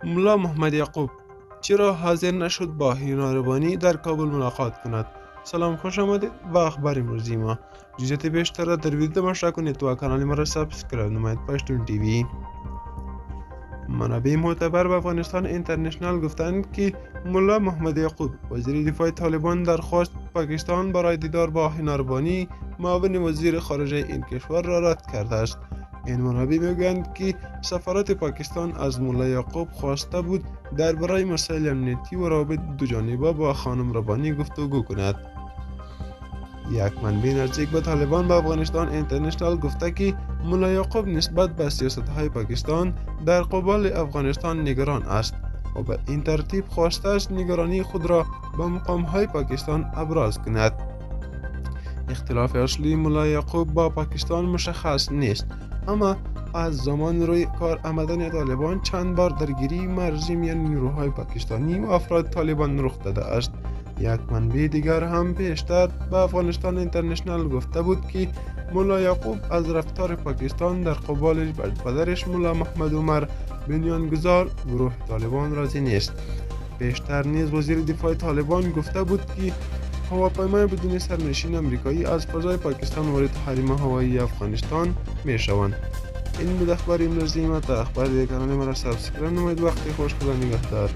ملا محمد یعقوب چرا حاضر نشد با هینا ربانی در کابل ملاقات کند؟ سلام، خوش آمدید و اخبار امروزی ما. جزئیات بیشتر را در ویدیو تماشا کنید و کانال ما را سابسکرایب نمایید. پشتون تیوی. منابع معتبر و افغانستان اینترنشنال گفتند که ملا محمد یعقوب وزیر دفاع طالبان درخواست پاکستان برای دیدار با هینا ربانی معاون وزیر خارجه این کشور را رد کرده است. این منابع میگویند که سفارت پاکستان از ملا یعقوب خواسته بود درباره مسائل امنیتی و روابط دوجانبه با خانم ربانی گفتگو کند. یک منبع نزدیک به طالبان به افغانستان اینترنشنال گفته که ملا یعقوب نسبت به سیاست‌های پاکستان در قبال افغانستان نگران است و به این ترتیب خواسته است نگرانی خود را به مقام‌های پاکستان ابراز کند. اختلاف اصلی ملا یعقوب با پاکستان مشخص نیست، اما از زمان روی کار آمدن طالبان چند بار درگیری مرزی میان نیروهای پاکستانی و افراد طالبان رخ داده است. یک منبع دیگر هم پیشتر به افغانستان اینترنشنال گفته بود که ملا یعقوب از رفتار پاکستان در قبال پدرش ملا محمد عمر بنیانگذار گروه طالبان راضی نیست. پیشتر نیز وزیر دفاع طالبان گفته بود که هواپیمای بدون سرنشین آمریکایی از فضای پاکستان وارد حریم هوایی افغانستان می شوند. این بود اخبار امروزی ما. تا اخبار دیگر کانال ما را سابسکرایب نمایید. وقتی خوش، خدا نگهدار.